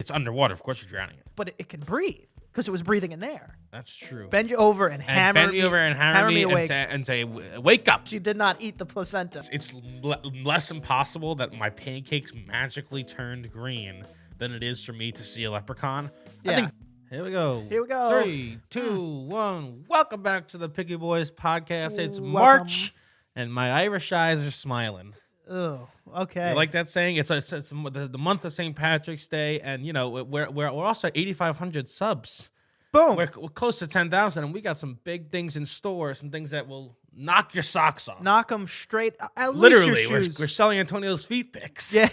it's underwater. Of course, you're drowning it. But it can breathe because it was breathing in there. That's true. Bend you over and hammer me awake. and say, wake up. She did not eat the placenta. It's less impossible that my pancakes magically turned green than it is for me to see a leprechaun. Yeah. I think, here we go. 3, 2, 1. Welcome back to the Picky Boys podcast. It's March, and my Irish eyes are smiling. Oh, okay. You like that saying? It's the month of St. Patrick's Day, and we're also at 8,500 subs. Boom. We're close to 10,000, and we got some big things in store, some things that will knock your socks off. Knock them straight. At Literally, least your shoes. we're selling Antonio's feet pics. Yeah.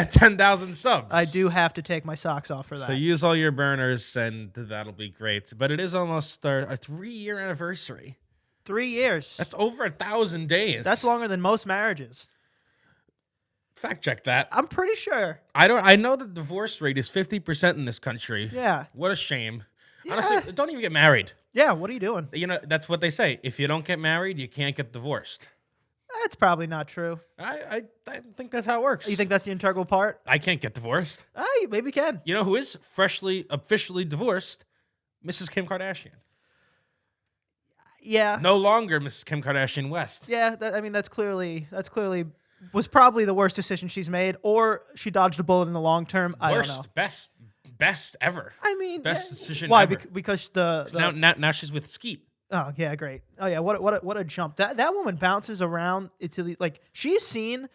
10,000 subs. I do have to take my socks off for that. So use all your burners, and that'll be great. But it is almost our 3-year anniversary. 3 years. That's over 1,000 days. That's longer than most marriages. Fact check that. I'm pretty sure. I know the divorce rate is 50% in this country. Yeah. What a shame. Yeah. Honestly, don't even get married. Yeah, what are you doing? That's what they say. If you don't get married, you can't get divorced. That's probably not true. I think that's how it works. You think that's the integral part? I can't get divorced. You maybe can. You know who is officially divorced? Mrs. Kim Kardashian. Yeah. No longer Mrs. Kim Kardashian West. Yeah, that's clearly was probably the worst decision she's made, or she dodged a bullet in the long term. I don't know. Best ever. I mean, best decision why? ever. Because now she's with Skeet. Oh yeah, great. Oh yeah, what a jump. That woman bounces around like she's seen.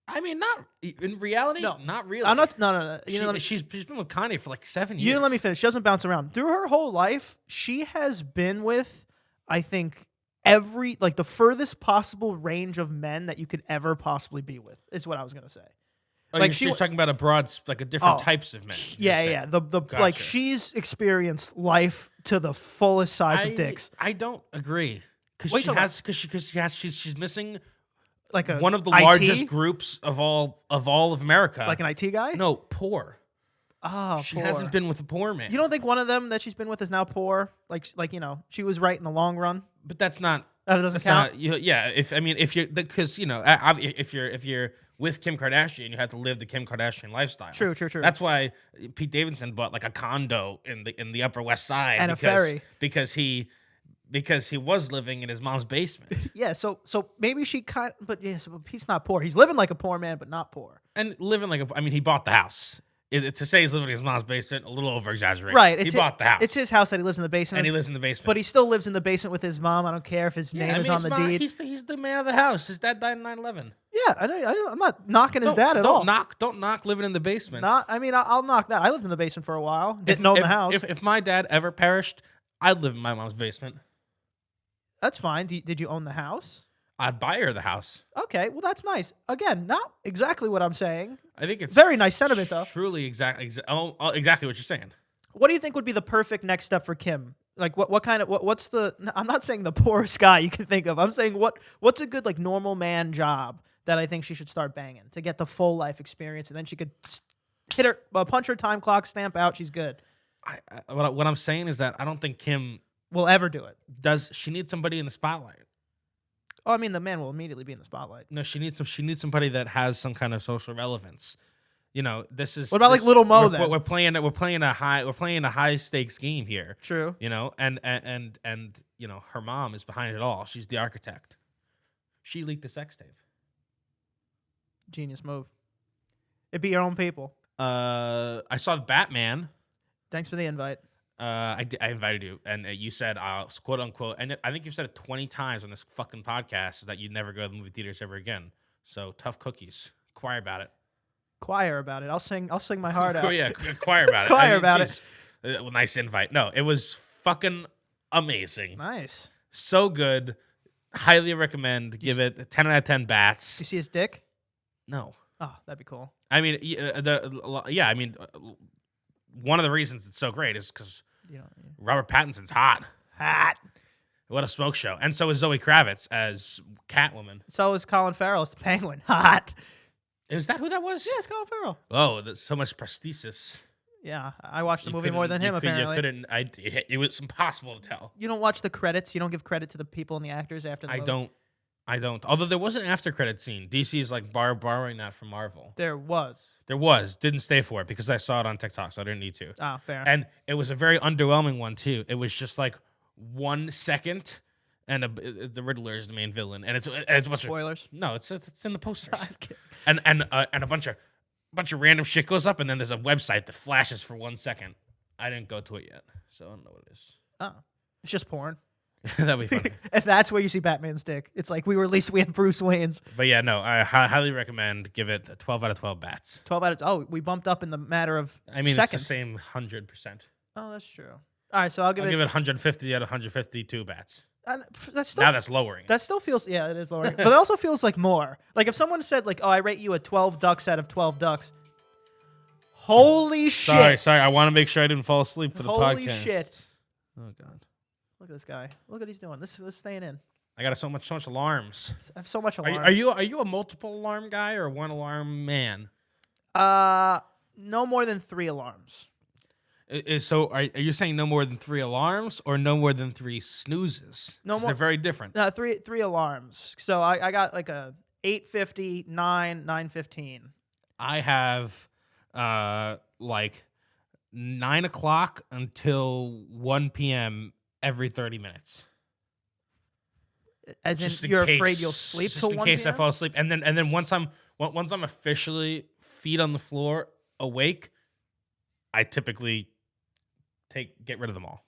I mean, not in reality. No, not really. I'm not. No. She's been with Kanye for like 7 years. You didn't let me finish. She doesn't bounce around through her whole life. She has been with, I think, the furthest possible range of men that you could ever possibly be with is what I was gonna say. Oh, like you're talking about different types of men. Yeah. Gotcha. Like she's experienced life to the fullest size of dicks. I don't agree because she's missing like one of the IT? largest groups of all of America. Like an IT guy? No, poor. Oh, she poor. hasn't been with a poor man. You don't think one of them that she's been with is now poor? Like she was right in the long run. But that's not. That doesn't count. If you're with Kim Kardashian, you have to live the Kim Kardashian lifestyle. True. That's why Pete Davidson bought like a condo in the Upper West Side and a ferry because he was living in his mom's basement. Yeah, so maybe she but Pete's not poor. He's living like a poor man, but not poor. And living he bought the house. To say he's living in his mom's basement, a little over-exaggerated. Right. He bought the house. It's his house that he lives in the basement. And he lives in the basement. But he still lives in the basement with his mom. I don't care if his name is on the deed. He's the man of the house. His dad died in 9/11. Yeah, I'm not knocking his dad at all. Don't knock living in the basement. I'll knock that. I lived in the basement for a while. Didn't own the house. If my dad ever perished, I'd live in my mom's basement. That's fine. Did you own the house? I'd buy her the house. Okay, well that's nice. Again, not exactly what I'm saying. I think it's very nice sentiment though. Truly exactly what you're saying. What do you think would be the perfect next step for Kim? Like what's the? I'm not saying the poorest guy you can think of. I'm saying what's a good like normal man job that I think she should start banging to get the full life experience, and then she could punch her time clock, stamp out. She's good. What I'm saying is that I don't think Kim will ever do it. Does she need somebody in the spotlight? Oh, I mean, the man will immediately be in the spotlight. No, she needs somebody that has some kind of social relevance. This is. What about like Little Mo then? We're playing a high stakes game here. True. And her mom is behind it all. She's the architect. She leaked the sex tape. Genius move. It'd be your own people. I saw Batman. Thanks for the invite. I invited you, and you said, quote unquote, and I think you've said it 20 times on this fucking podcast, is that you'd never go to the movie theaters ever again. So tough cookies. Choir about it. I'll sing my heart out. Yeah, choir about it. Choir about it. Nice invite. No, it was fucking amazing. Nice. So good. Highly recommend. Give it a 10 out of 10 bats. You see his dick? No. Oh, that'd be cool. I mean, one of the reasons it's so great is because Robert Pattinson's hot. What a smoke show. And so is Zoe Kravitz as Catwoman. So is Colin Farrell as the Penguin. Hot. Is that who that was? Yeah, it's Colin Farrell. Oh, there's so much prosthesis. Yeah, I watched the movie more than him, apparently. It was impossible to tell. You don't watch the credits? You don't give credit to the people and the actors after the movie? I don't. Although there was an after credit scene. DC is like borrowing that from Marvel. There was. There was. Didn't stay for it because I saw it on TikTok, so I didn't need to. Oh, fair. And it was a very underwhelming one too. It was just like 1 second, and the Riddler is the main villain, and it's a bunch Spoilers. no, it's in the posters, and a bunch of random shit goes up, and then there's a website that flashes for 1 second. I didn't go to it yet, so I don't know what it is. Oh, it's just porn. That'd be funny. If that's where you see Batman's dick, it's like we have Bruce Wayne's. But yeah, no, I highly recommend. Give it a 12 out of 12 bats. 12 out of we bumped up in the matter of I mean, seconds. it's the same 100%. Oh, that's true. All right, so I'll give it 150 out of 152 bats. That's still Now that's lowering. That still feels it is lowering, but it also feels like more. Like if someone said like, "Oh, I rate you a 12 ducks out of 12 ducks." Holy shit! Sorry. I want to make sure I didn't fall asleep for the podcast. Holy shit! Oh god. Look at this guy. Look what he's doing. This is staying in. I got so much alarms. I have so much alarm. Are you a multiple alarm guy or one alarm man? No more than 3 alarms. So are you saying no more than 3 alarms or no more than 3 snoozes? No more. They're very different. Three alarms. So I got like a 8:50, 9, 9:15. I have like 9 o'clock until 1 p.m. every 30 minutes. As Just in you're case, afraid you'll sleep just till in 1 case p.m.? I fall asleep, and then once I'm officially feet on the floor awake, I typically get rid of them all.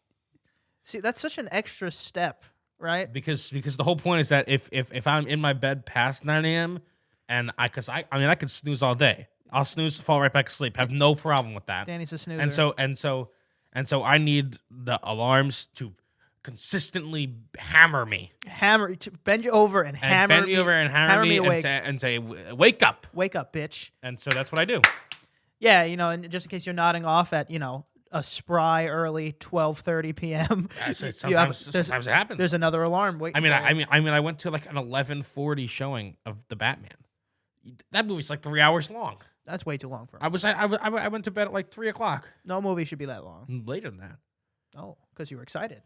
See, that's such an extra step, right? Because the whole point is that if I'm in my bed past 9 a.m. and I could snooze all day. I'll snooze, fall right back asleep. Have no problem with that. Danny's a snoozer. And so I need the alarms to consistently hammer me. Bend you over and hammer bend me over and hammer me awake. and say, wake up. Wake up, bitch. And so that's what I do. Yeah, and just in case you're nodding off at, a spry early 12:30 p.m. Sometimes it happens. There's another alarm waiting. I went to like an 11:40 showing of the Batman. That movie's like 3 hours long. That's way too long for me. I went to bed at like 3 o'clock. No movie should be that long. Later than that. Oh, because you were excited.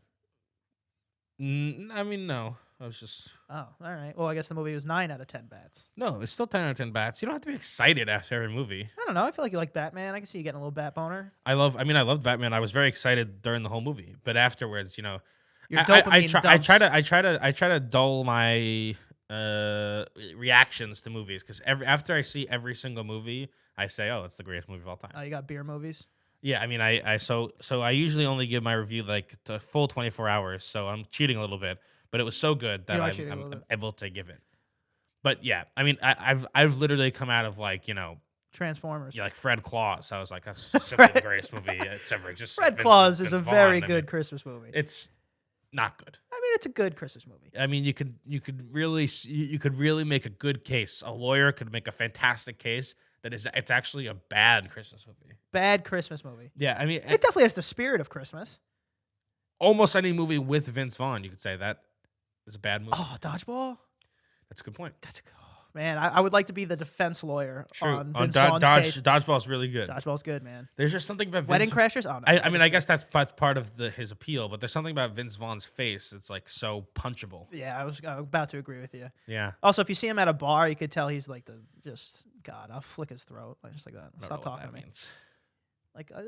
No. I was just. Oh, all right. Well, I guess the movie was 9 out of 10 bats. No, it's still 10 out of 10 bats. You don't have to be excited after every movie. I don't know. I feel like you like Batman. I can see you getting a little bat boner. I loved Batman. I was very excited during the whole movie, but afterwards, Your dopamine I try to dull my reactions to movies because after I see every single movie, I say, "Oh, it's the greatest movie of all time." Oh, you got beer movies? Yeah, I usually only give my review like the full 24 hours, so I'm cheating a little bit, but it was so good that I'm able to give it. But yeah, I've literally come out of like Transformers. Yeah, like Fred Claus. I was like, that's simply the greatest movie it's ever existed. Fred Claus is a very good Christmas movie. It's not good. It's a good Christmas movie. You could really make a good case. A lawyer could make a fantastic case that it's actually a bad Christmas movie. Bad Christmas movie. Yeah, it definitely has the spirit of Christmas. Almost any movie with Vince Vaughn, you could say that is a bad movie. Oh, Dodgeball? That's a good point. Man, I would like to be the defense lawyer on Vince Vaughn's case. Dodgeball's really good. Dodgeball's good, man. There's just something about Wedding Crashers? Oh, no. I guess that's part of his appeal, but there's something about Vince Vaughn's face that's like so punchable. Yeah, I was about to agree with you. Yeah. Also, if you see him at a bar, you could tell he's like God, I'll flick his throat. Just like that. Stop talking to me. Means. Like, What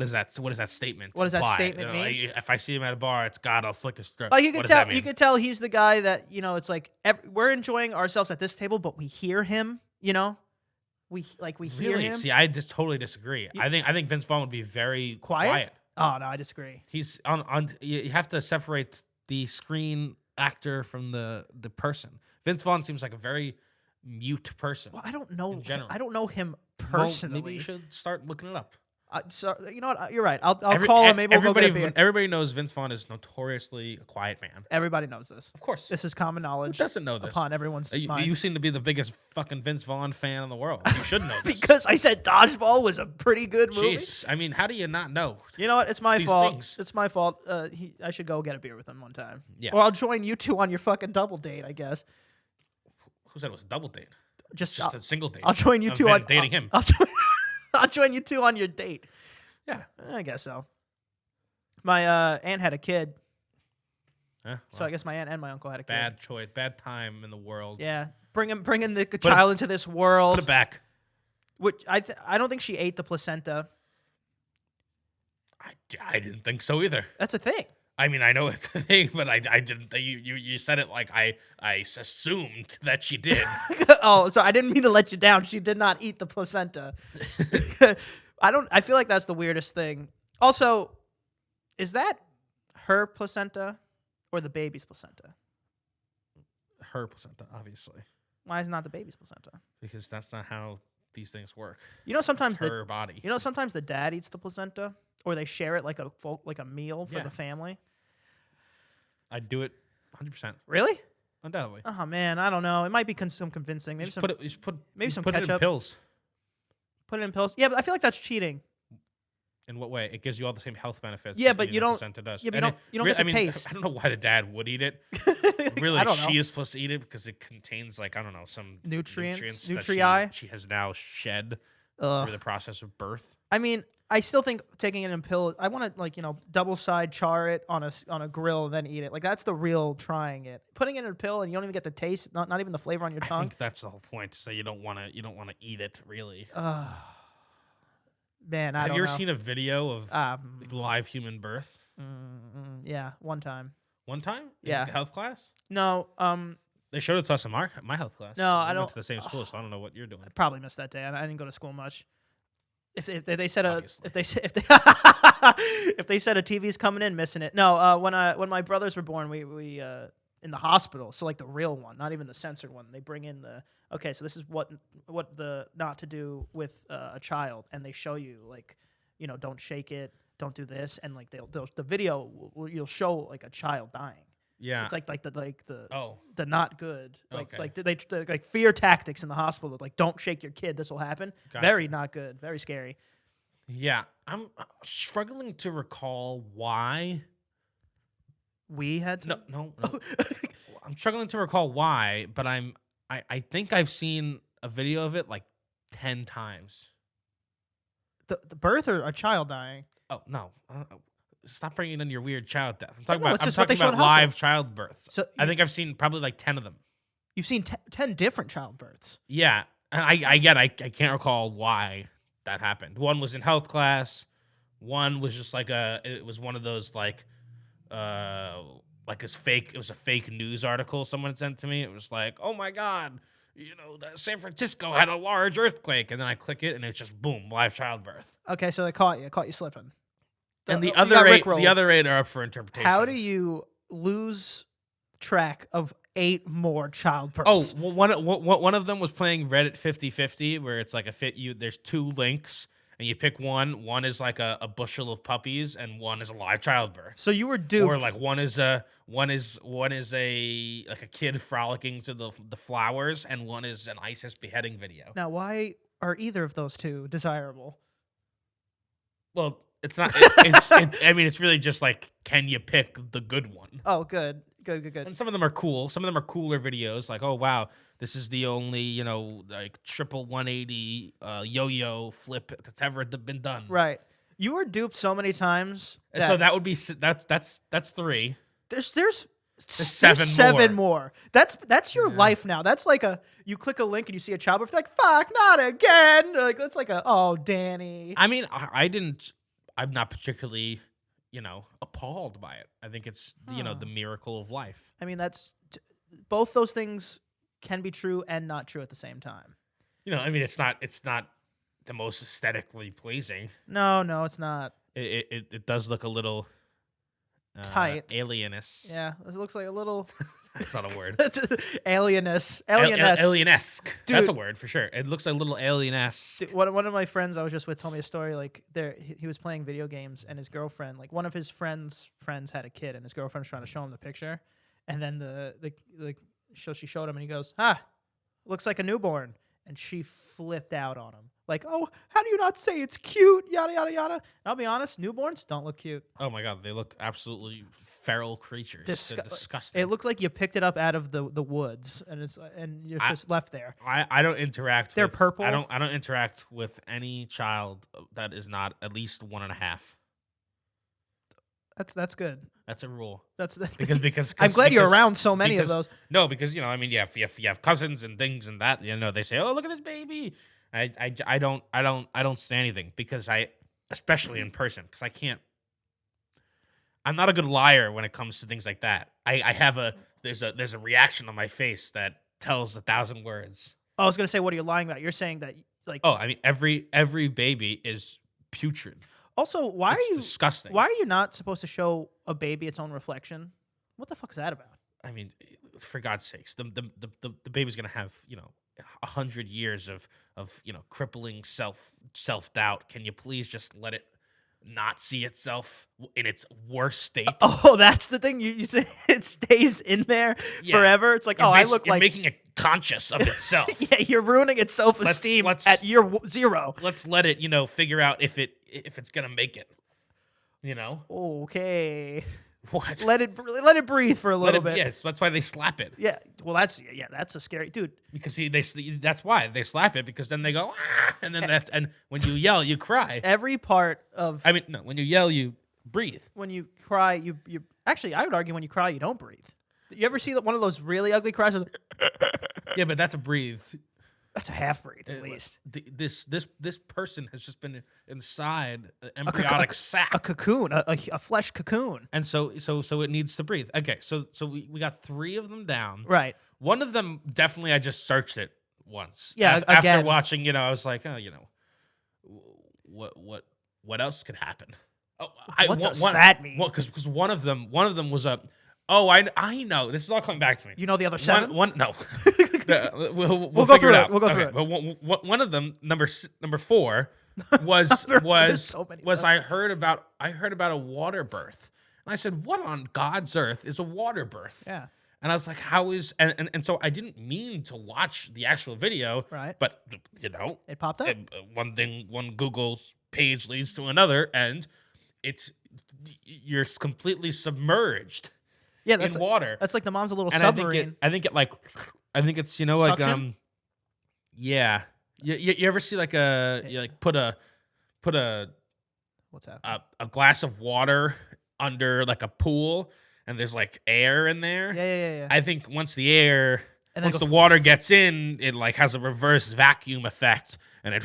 is that? What does that statement? What does that imply? statement mean? Like, if I see him at a bar, it's God. I'll flick his throat. Like you could tell he's the guy that it's like we're enjoying ourselves at this table, but we hear him. We hear him. See, I just totally disagree. I think Vince Vaughn would be very quiet. Oh no, I disagree. He's on. You have to separate the screen actor from the person. Vince Vaughn seems like a very mute person. Well, I don't know. In general. I don't know him personally. Well, maybe you should start looking it up. So you know what? You're right. I'll call him. Maybe we'll go get a beer. Everybody knows Vince Vaughn is notoriously a quiet man. Everybody knows this. Of course. This is common knowledge. Who doesn't know this? Upon everyone's mind. You seem to be the biggest fucking Vince Vaughn fan in the world. You should know this. Because I said Dodgeball was a pretty good movie. Jeez. How do you not know? You know what? It's my fault. Things. It's my fault. I should go get a beer with him one time. Yeah. Or I'll join you two on your fucking double date, I guess. Who said it was a double date? Just a single date. I'll join you two on dating him. I'll join you two on your date. Yeah, I guess so. My aunt had a kid. So I guess my aunt and my uncle had a kid. Bad choice, bad time in the world. Yeah, bringing the child into this world. Put it back. Which I don't think she ate the placenta. I didn't think so either. That's a thing. I mean, I know it's a thing, but I didn't. You said it like I assumed that she did. Oh, so I didn't mean to let you down. She did not eat the placenta. I feel like that's the weirdest thing. Also, is that her placenta or the baby's placenta? Her placenta, obviously. Why is it not the baby's placenta? Because that's not how these things work. Sometimes her body. Sometimes the dad eats the placenta, or they share it like a meal for the family. I'd do it 100%. Really? Undoubtedly. Oh man, I don't know. It might be some convincing. Maybe some some ketchup. It in pills. Put it in pills. Yeah, but I feel like that's cheating. In what way? It gives you all the same health benefits. Yeah, but you don't. Placenta does. Yeah, but you don't get the taste. I don't know why the dad would eat it. Really, I don't know. she is supposed to eat it because it contains some nutrients that she has now shed through the process of birth. I mean, I still think taking it in pills. I want to double side char it on a grill and then eat it. Like that's the real trying it. Putting it in a pill and you don't even get the taste, not even the flavor on your tongue. I think that's the whole point. So you don't want to eat it really. Man, have you ever seen a video of live human birth? Yeah, one time. One time? Yeah. In health class? No. They showed it to us in my health class. No, I don't. Went to the same school, so I don't know what you're doing. I probably missed that day. I didn't go to school much. If they said if they said a TV's coming in, missing it. No, when my brothers were born, we in the hospital, so like the real one, not even the censored one. They bring in so this is what the not to do with a child, and they show you don't shake it, don't do this, and like the video you'll show like a child dying. Yeah, it's like the not good, like fear tactics in the hospital, like don't shake your kid, this will happen. Gotcha. Very not good, very scary. Yeah, I'm struggling to recall why we had to. No. I'm struggling to recall why, but I think I've seen a video of it like 10 times. The birth or a child dying? Oh no. Stop bringing in your weird child death. I'm talking about live live childbirth. So I think I've seen probably like 10 of them. You've seen 10 different childbirths. Yeah. I can't recall why that happened. One was in health class. One was just it was one of those it was a fake news article someone sent to me. It was like, oh my God, San Francisco had a large earthquake. And then I click it and it's just boom, live childbirth. Okay, so they caught you slipping. And the other eight are up for interpretation. How do you lose track of 8 more childbirths? Oh, well, one of them was playing Reddit 50-50, where it's like there's 2 links, and you pick one. One is like a bushel of puppies, and one is a live childbirth. So you were duped. Or like one is a kid frolicking through the flowers, and one is an ISIS beheading video. Now, why are either of those 2 desirable? Well, it's not. It's really just like, can you pick the good one? Oh, good. And some of them are cool. Some of them are cooler videos. Like, oh wow, this is the only triple 180 yo-yo flip that's ever been done. Right. You were duped so many times. So that would be that's 3. There's 7 more. That's your life now. That's like you click a link and you see a childbirth, you're like, fuck, not again. Like that's like oh, Danny. I mean, I'm not particularly, appalled by it. I think it's the miracle of life. I mean, both those things can be true and not true at the same time. It's not the most aesthetically pleasing. No, it's not. It does look a little tight, alienous. Yeah, it looks like a little. That's not a word. Alienous. Alienesque. Dude. That's a word for sure. It looks like a little alienesque. One of my friends I was just with told me a story. Like he was playing video games and his girlfriend, like one of his friends had a kid, and his girlfriend's trying to show him the picture, and then she showed him, and he goes, looks like a newborn, and she flipped out on him. Like, oh, how do you not say it's cute? Yada yada yada. And I'll be honest, newborns don't look cute. Oh my God, they look absolutely feral creatures. They're disgusting. It looked like you picked it up out of the woods, and you're just left there. I don't interact. They're purple. I don't interact with any child that is not at least 1.5. That's good. That's a rule. That's Because I'm glad you're because- around so many of because- those. No, because I mean, yeah, if you have cousins and things and that, they say, "Oh, look at this baby." I don't say anything because especially in person, because I can't. I'm not a good liar when it comes to things like that. I have there's a reaction on my face that tells 1,000 words. I was gonna say, what are you lying about? You're saying that like. Oh, I mean, every baby is putrid. Also, why It's are you disgusting. Why are you not supposed to show a baby its own reflection? What the fuck is that about? I mean, for God's sakes, the baby's gonna have 100 years of crippling self doubt. Can you please just let it not see itself in its worst state? Oh, that's the thing. You say it stays in there Yeah. forever. It's like, You're I look you're like making it conscious of itself. yeah, you're ruining its self-esteem let's- at year 0. Let's let it figure out if it's gonna make it. Okay, What? let it breathe for a Let little it- bit. Yes, that's why they slap it. Yeah. Well, that's a scary dude. Because that's why they slap it, because then they go, ah, and then and when you yell, you cry. Every part of I mean, no, when you yell, you breathe. when you cry, you actually, I would argue when you cry, you don't breathe. You ever see one of those really ugly cries? Yeah, but that's a breathe. That's a half breathe at least. This person has just been inside an embryonic sac, A cocoon, a flesh cocoon. and so it needs to breathe. Okay, so we got 3 of them down. Right. One of them definitely I just searched it once. Yeah, after again. watching, I was like, oh, what else could happen? Oh, What does that mean? Because one of them was a. Oh, I know. This is all coming back to me. You know the other 7? One no. We'll go figure through it it. out. We'll go Okay, through it. But one of them, number 4, was There's so many. I heard about a water birth, and I said, what on God's earth is a water birth? Yeah. And I was like, how is and so I didn't mean to watch the actual video, Right. But It popped up. one Google page leads to another, and you're completely submerged. Yeah, in water. That's like the mom's a little And submarine. I think it's Suction? yeah. You ever see like you put a What's that? a glass of water under like a pool, and there's like air in there. Yeah. I think once the water water gets in, it like has a reverse vacuum effect, and it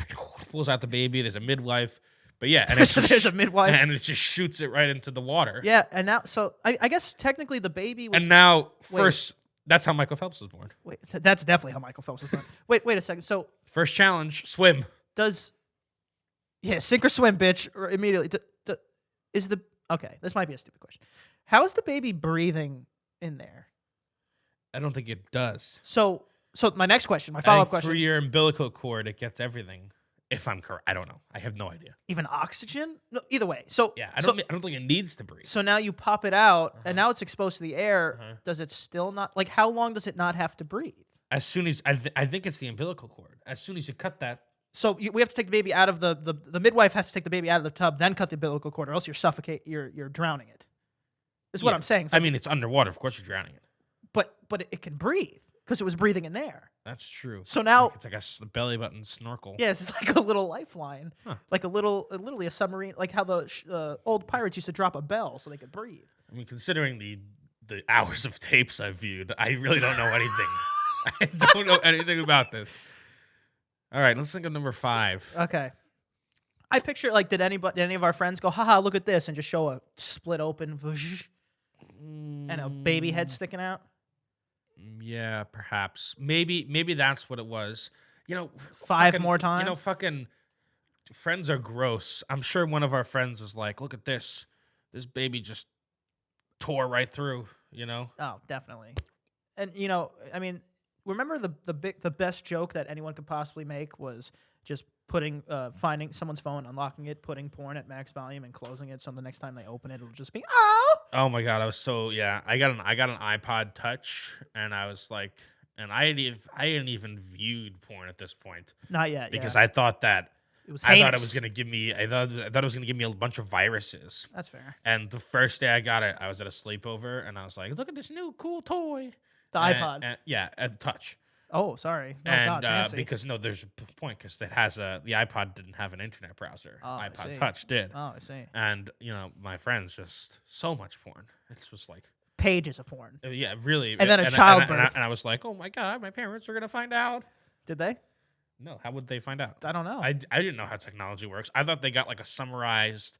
pulls out the baby. There's a midwife, but yeah, and There's a midwife. and it just shoots it right into the water. Yeah, and now, so I guess technically the baby was. And now, Wait. first, that's how Michael Phelps was born. Wait, that's definitely how Michael Phelps was born. Wait a second. So First challenge, swim. sink or swim, bitch, or immediately. Okay, this might be a stupid question. How is the baby breathing in there? I don't think it does. So my next question, my I follow-up think question. through your umbilical cord, it gets everything. If I'm correct, I don't know. I have no idea. Even oxygen? No, either way. So Yeah, I don't think it needs to breathe. So now you pop it out, and now it's exposed to the air. Uh-huh. Does it still not how long does it not have to breathe? As soon as I think it's the umbilical cord. As soon as you cut that, So we have to take the baby out of the midwife has to take the baby out of the tub, then cut the umbilical cord, or else you're drowning it. Is what Yeah. I'm saying. It's I like- mean, it's underwater. Of course, you're drowning it. but it can breathe because it was breathing in there. That's true. So now, It's like a belly button snorkel. yeah, it's like a little lifeline, Huh. like literally a submarine, like how the old pirates used to drop a bell so they could breathe. I mean, considering the hours of tapes I've viewed, I really don't know anything. I don't know anything about this. All right, let's think of number 5. Okay. I picture did any of our friends go, haha, look at this, and just show a split open and a baby head sticking out? Yeah, perhaps. Maybe that's what it was. 5 fucking- more times? Fucking friends are gross. I'm sure one of our friends was like, "Look at this. This baby just tore right through." Oh, definitely. And I mean, remember the best joke that anyone could possibly make was just finding someone's phone, unlocking it, putting porn at max volume, and closing it, so the next time they open it, it'll just be Oh my god, I was so yeah. I got an iPod Touch, and I was like, and I hadn't even viewed porn at this point not yet because yeah. I thought that It was I thought it heinous. was gonna give me I thought it was gonna give me a bunch of viruses. That's fair. And the first day I got it, I was at a sleepover, and I was like, "Look at this new cool toy." The iPod. Yeah, at Touch. Oh, sorry. Oh And God, fancy. because no, there's a point because it has the iPod didn't have an internet browser. Oh, I iPod see. Touch did. Oh, I see. And my friends just so much porn. It's just like Pages of porn. yeah, really. And then a and childbirth. I was like, oh my God, my parents are gonna find out. Did they? No, how would they find out? I don't know. I didn't know how technology works. I thought they got like a summarized,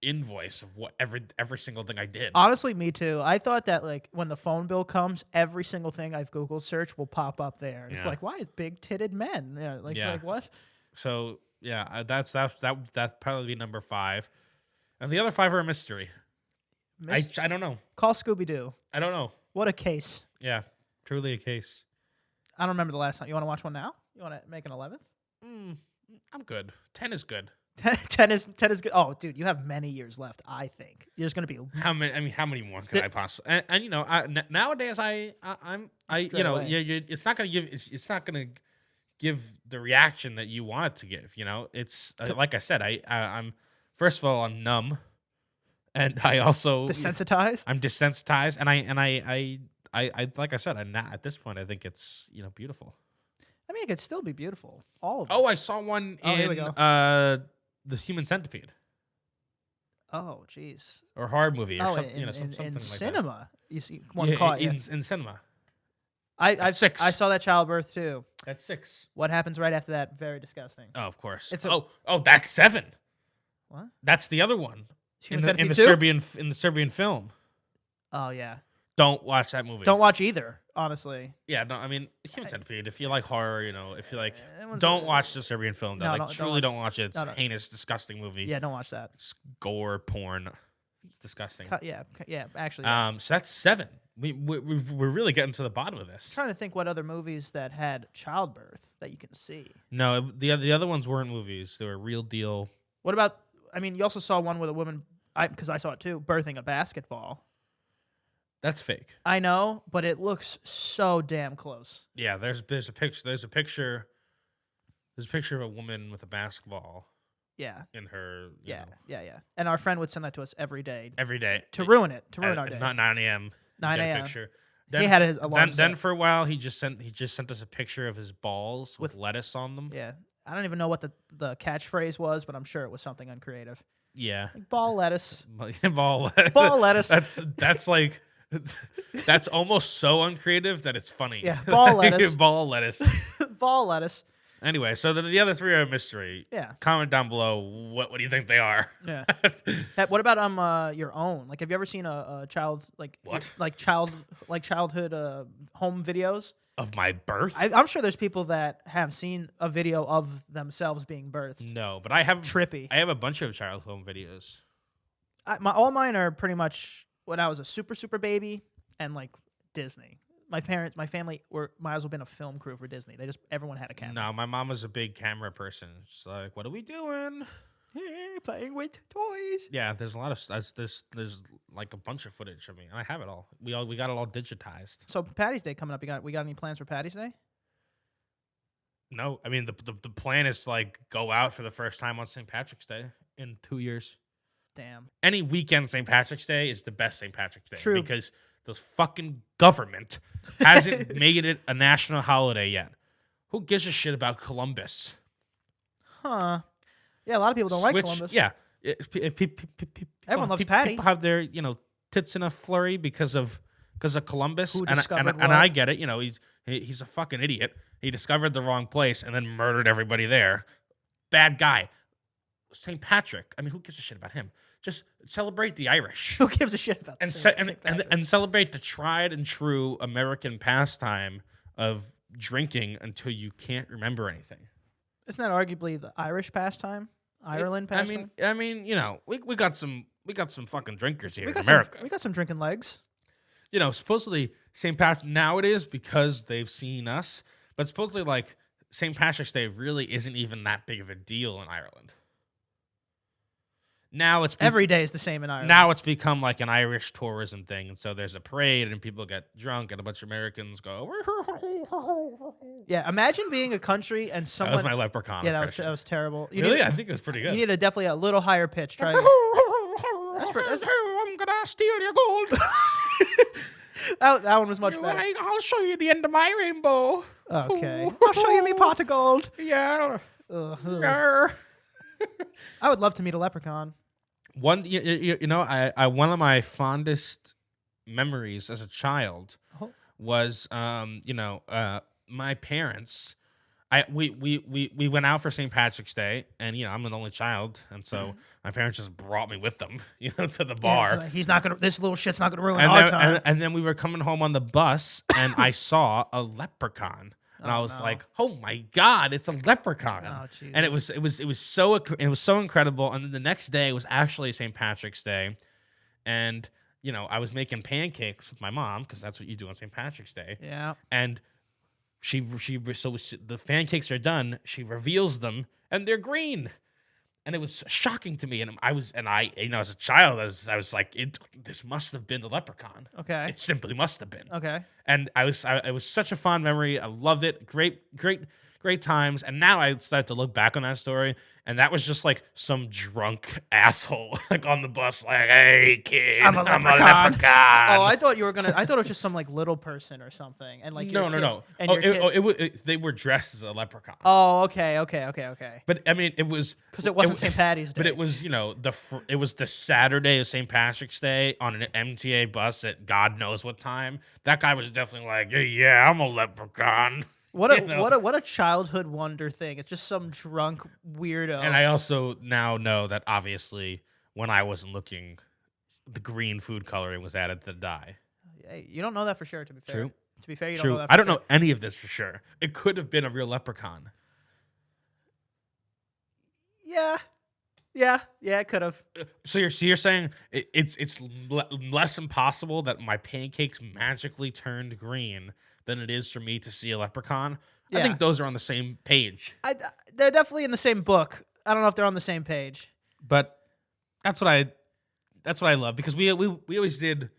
invoice of what every single thing I did. Honestly, me too. I thought that like when the phone bill comes, every single thing I've Google search will pop up there. And It's Yeah. like, why is big titted men? Yeah, like what? So yeah, that'd probably be number 5, and the other 5 are a mystery. I don't know. Call Scooby Doo. I don't know. What a case. Yeah, truly a case. I don't remember the last time. You want to watch one now? You want to make an 11th? I'm good. 10 is good. 10 is good. Oh, dude, you have many years left. I think there's gonna be How many? I mean, how many more could I possibly? And nowadays I'm Straight away. it's not gonna give the reaction that you want it to give. It's like I said, I'm first of all I'm numb, and I also desensitized. I'm desensitized, and I like I said, at this point I think it's beautiful. I mean, it could still be beautiful. All of it. Oh, I saw one here we in go. The Human Centipede. Oh, jeez. Or horror movie or something, in something like cinema, you see that. one Yeah, caught. in cinema. I've 6. I saw that childbirth too. That's 6. What happens right after that? Very disgusting. Oh, of course. It's That's 7. What? That's the other one in Human the Centipede 2? Serbian film. Oh yeah. Don't watch that movie. Don't watch either. Honestly. Yeah, no. I mean, Human Centipede. If you like horror, if you like, That don't watch the Serbian film. No, Like, don't truly, don't watch it. It's No, a heinous, disgusting movie. Yeah, don't watch that. It's gore, porn. It's disgusting. Yeah. Actually, yeah. So that's 7. We're really getting to the bottom of this. I'm trying to think what other movies that had childbirth that you can see. No, the other ones weren't movies. They were real deal. What about? I mean, you also saw one with a woman. Because I saw it too, birthing a basketball. That's fake. I know, but it looks so damn close. Yeah, there's a picture. There's a picture of a woman with a basketball. Yeah. In her. Yeah. And our friend would send that to us every day Every day to ruin it, to ruin our day. Not 9 a.m. 9 Get a a.m. picture. He had his alarm Then set. for a while he just sent us a picture of his balls with lettuce on them. Yeah. I don't even know what the catchphrase was, but I'm sure it was something uncreative. Yeah. Like ball lettuce. Ball lettuce. That's like that's almost so uncreative that it's funny. Yeah, ball lettuce. Ball lettuce. Ball lettuce. Anyway, so the other 3 are a mystery. Yeah. Comment down below what do you think they are? Yeah. What about your own? Like, have you ever seen a child childhood home videos of my birth? I'm sure there's people that have seen a video of themselves being birthed. No, but I have trippy. I have a bunch of child home videos. All mine are pretty much when I was a super baby and like Disney. My family might as well been a film crew for Disney. Everyone had a camera. No, my mom was a big camera person. She's like, "What are we doing?" Hey, playing with toys. Yeah, there's a lot of there's like a bunch of footage of me, and I have it all. We got it all digitized. So Patty's Day coming up. We got any plans for Patty's Day? No, I mean the plan is to like go out for the first time on St. Patrick's Day in 2 years. Damn. Any weekend St. Patrick's Day is the best St. Patrick's Day. True. Because the fucking government hasn't made it a national holiday yet. Who gives a shit about Columbus? Huh. Yeah, a lot of people don't like Columbus. Yeah. Everyone loves Patty. People have their, tits in a flurry because of Columbus. Who and discovered what? I get it. He's a fucking idiot. He discovered the wrong place and then murdered everybody there. Bad guy. St. Patrick. I mean, who gives a shit about him? Just celebrate the Irish. Who gives a shit about St. Patrick? And celebrate the tried and true American pastime of drinking until you can't remember anything. Isn't that arguably the Irish pastime? Ireland pastime? I mean, we got some fucking drinkers here in we America. We got some drinking legs. Supposedly St. Patrick now it is because they've seen us, but supposedly like St. Patrick's Day really isn't even that big of a deal in Ireland. Now every day is the same in Ireland. Now it's become like an Irish tourism thing, and so there's a parade and people get drunk and a bunch of Americans go. Yeah, imagine being a country and someone. That was my leprechaun. Yeah, that was terrible. Really, I think it was pretty good. You need definitely a little higher pitch. Try. I'm gonna steal your gold. That one was much better. I'll show you the end of my rainbow. Okay. I'll show you me pot of gold. Yeah. Ugh. Yarr. I would love to meet a leprechaun. One, I one of my fondest memories as a child Oh. was, my parents. We went out for St. Patrick's Day, and I'm an only child, and so my parents just brought me with them, to the bar. Yeah, he's not gonna. This little shit's not gonna ruin And our then, time. and then we were coming home on the bus, and I saw a leprechaun, and I was like, "Oh my god, it's a leprechaun!" Oh, And it was so incredible. And then the next day was actually St. Patrick's Day, and I was making pancakes with my mom because that's what you do on St. Patrick's Day. Yeah. And the pancakes are done. She reveals them, and they're green. And it was shocking to me, and as a child, I was like, this must have been the leprechaun. Okay. It simply must have been. Okay. And it was such a fond memory. I loved it. Great times. And now I start to look back on that story, and that was just like some drunk asshole like on the bus, like, "Hey kid, I'm a leprechaun." Oh, I thought it was just some like little person or something, and like no. And They were dressed as a leprechaun. Oh, okay. But I mean, it was Because it wasn't St. Patty's Day. But it was, it was the Saturday of St. Patrick's Day on an MTA bus at God knows what time. That guy was definitely like, "Hey, yeah, I'm a leprechaun." What a childhood wonder thing. It's just some drunk weirdo. And I also now know that obviously when I wasn't looking, the green food coloring was added to the dye. Hey, you don't know that for sure. To be fair. True. To be fair, you True. don't know that. I don't know any of this for sure. It could have been a real leprechaun. Yeah, it could have. So you're saying it's less impossible that my pancakes magically turned green than it is for me to see a leprechaun? Yeah. I think those are on the same page. They're definitely in the same book. I don't know if they're on the same page. But that's what I love, because we always did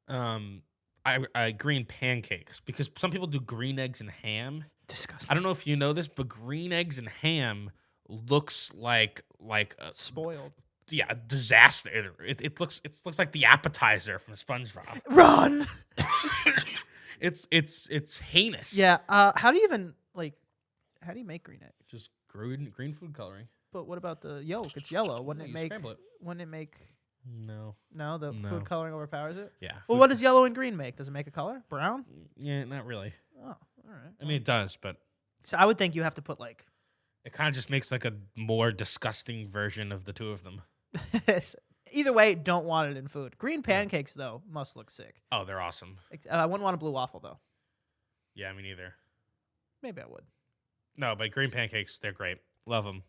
green pancakes, because some people do green eggs and ham. Disgusting. I don't know if you know this, but green eggs and ham looks like Spoiled. a disaster. It looks like the appetizer from SpongeBob. Run. It's heinous. Yeah. How do you make green eggs? Just green food coloring. But what about the yolk? It's yellow. Wouldn't it make? Wouldn't it make? No. No, food coloring overpowers it. Yeah. Well, what does yellow and green make? Does it make a color? Brown? Yeah, not really. Oh, all right. I mean, it does, but So I would think you have to put like. it kind of just makes like a more disgusting version of the two of them. Either way, don't want it in food. Green pancakes though must look sick. Oh, they're awesome. I wouldn't want a blue waffle though. Yeah, me neither. Maybe I would. No, but green pancakes, they're great. Love them.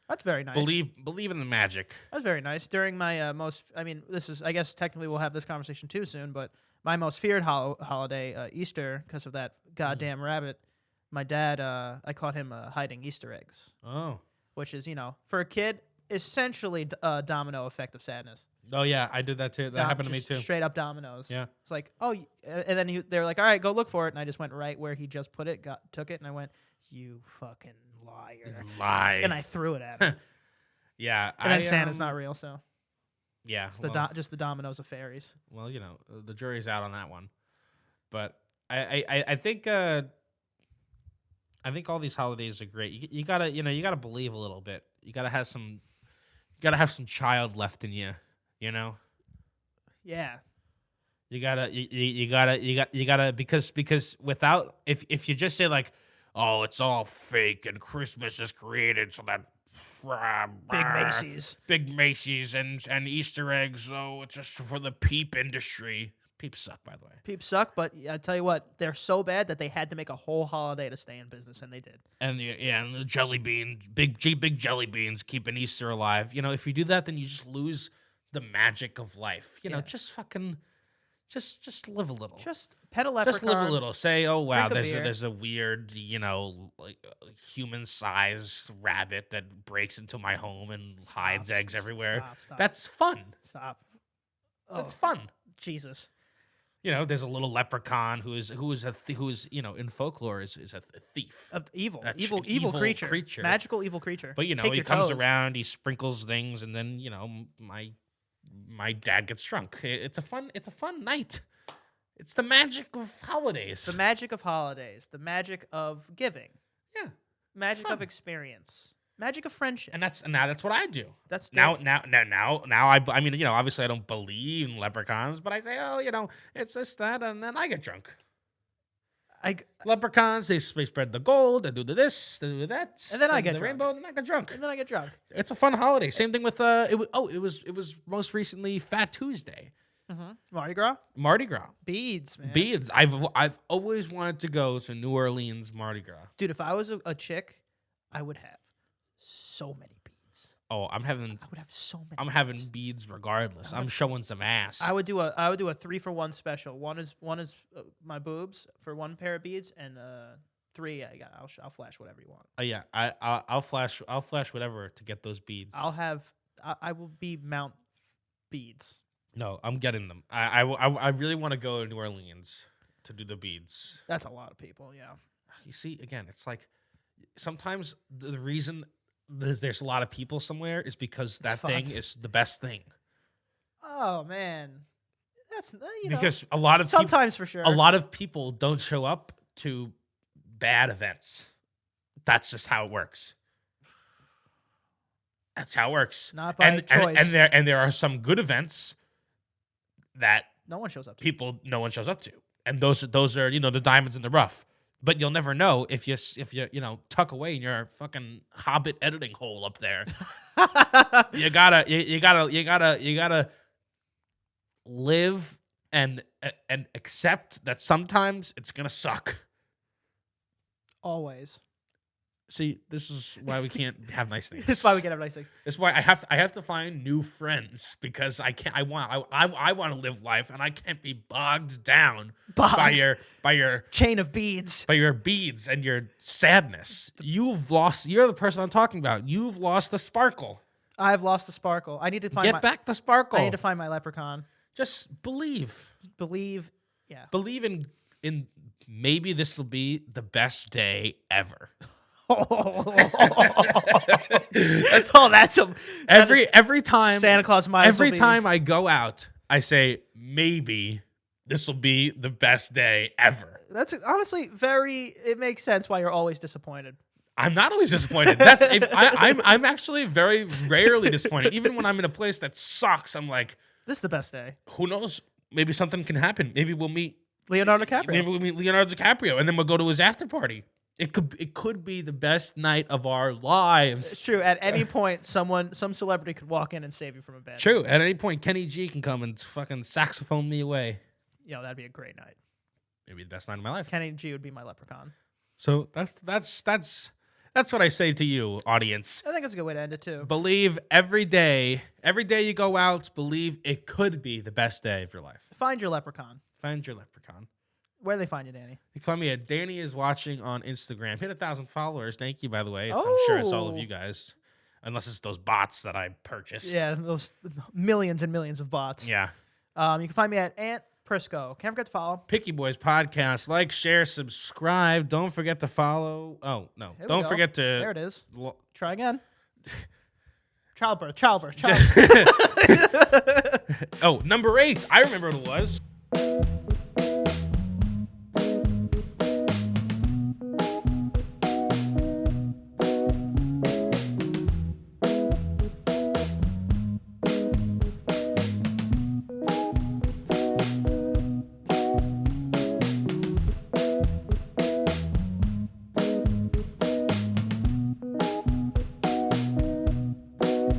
That's very nice. Believe in the magic. That's very nice. During my I guess technically we'll have this conversation too soon, but my most feared holiday, Easter, because of that goddamn rabbit, my dad, I caught him hiding Easter eggs. Oh. Which is, for a kid, essentially a domino effect of sadness. Oh, yeah, I did that too. That happened to me too. Straight up dominoes. Yeah. It's like, oh, and then they were like, all right, go look for it. And I just went right where he just put it, took it, and I went, you fucking liar. You lie. And I threw it at him. Yeah. And then Santa's not real, so. Yeah. It's just the dominoes of fairies. Well, the jury's out on that one. But I think all these holidays are great. You gotta believe a little bit. You gotta have some child left in you. Yeah. You gotta because without if you just say like, oh, it's all fake and Christmas is created so that big Macy's and Easter eggs, oh, it's just for the peep industry. Peeps suck, by the way. Peeps suck, but I tell you what, they're so bad that they had to make a whole holiday to stay in business, and they did. And the jelly bean, big jelly beans keeping Easter alive. If you do that, then you just lose the magic of life. Just fucking, just live a little. Just pet a leprechaun. Just live a little. Say, oh wow, Drink a beer. there's a weird, like human-sized rabbit that breaks into my home and hides eggs everywhere. Stop. That's fun. Stop. That's fun. Jesus. There's a little leprechaun who is in folklore is a thief. Evil evil creature. Magical evil creature. But he comes around, he sprinkles things, and then my dad gets drunk. It's a fun night. It's the magic of holidays. The magic of holidays. The magic of giving. Yeah. Magic of experience. Magic of friendship. And now that's what I do. That's now I mean, you know, obviously I don't believe in leprechauns, but I say, oh, you know, it's this, that, and then I get drunk. Leprechauns, they spread the gold, they do this, they do that, and then I get the drunk. rainbow, and then I get drunk. And then I get drunk. It's a fun holiday. Same thing with it was most recently Fat Tuesday. Mardi Gras. Mardi Gras. Beads, man. Beads. I've always wanted to go to New Orleans Mardi Gras. Dude, if I was a chick, I would have so many beads. Oh, I would have so many. I'm having beads regardless. I'm showing some ass. I would do a 3-for-1 special. One is my boobs for one pair of beads, and 3 I'll flash whatever you want. Oh yeah, I'll flash whatever to get those beads. I will be Mount Beads. No, I'm getting them. I really want to go to New Orleans to do the beads. That's a lot of people, yeah. You see, again, it's like sometimes the reason there's a lot of people somewhere is because that thing is the best thing. Oh man, that's because a lot of sometimes for sure a lot of people don't show up to bad events. That's just how it works. That's how it works. Not by choice. And there are some good events that no one shows up to. No one shows up to. And those are, you know, the diamonds in the rough. But you'll never know if you tuck away in your fucking Hobbit editing hole up there. you gotta live and accept that sometimes it's gonna suck. Always. See, this is why we can't have nice things. This is why we can't have nice things. This is why I have to find new friends because I can't. I want to live life, and I can't be bogged down by your chain of beads, by your beads and your sadness. You're the person I'm talking about. You've lost the sparkle. I've lost the sparkle. I need to get back the sparkle. I need to find my leprechaun. Just believe. Yeah. Believe in maybe this will be the best day ever. Every time Santa Claus might. Every time I go out, I say maybe this will be the best day ever. That's honestly it makes sense why you're always disappointed. I'm not always disappointed. I'm actually very rarely disappointed. Even when I'm in a place that sucks, I'm like, this is the best day. Who knows? Maybe something can happen. Maybe we'll meet Leonardo DiCaprio. Maybe we'll meet Leonardo DiCaprio, and then we'll go to his after party. It could be the best night of our lives. It's true. At any point, some celebrity could walk in and save you from a bad. True. At any point, Kenny G can come and fucking saxophone me away. Yo, that'd be a great night. Maybe the best night of my life. Kenny G would be my leprechaun. So that's what I say to you, audience. I think it's a good way to end it too. Believe every day. Every day you go out, believe it could be the best day of your life. Find your leprechaun. Find your leprechaun. Where do they find you, Danny? You can find me at Danny is watching on Instagram. Hit 1,000 followers. Thank you, by the way. I'm sure it's all of you guys. Unless it's those bots that I purchased. Yeah, those millions and millions of bots. Yeah. You can find me at Ant Prisco. Can't forget to follow. Picky Boys Podcast. Like, share, subscribe. Don't forget to follow. Oh, no. Don't forget to... There it is. Try again. Childbirth. Oh, number 8. I remember what it was.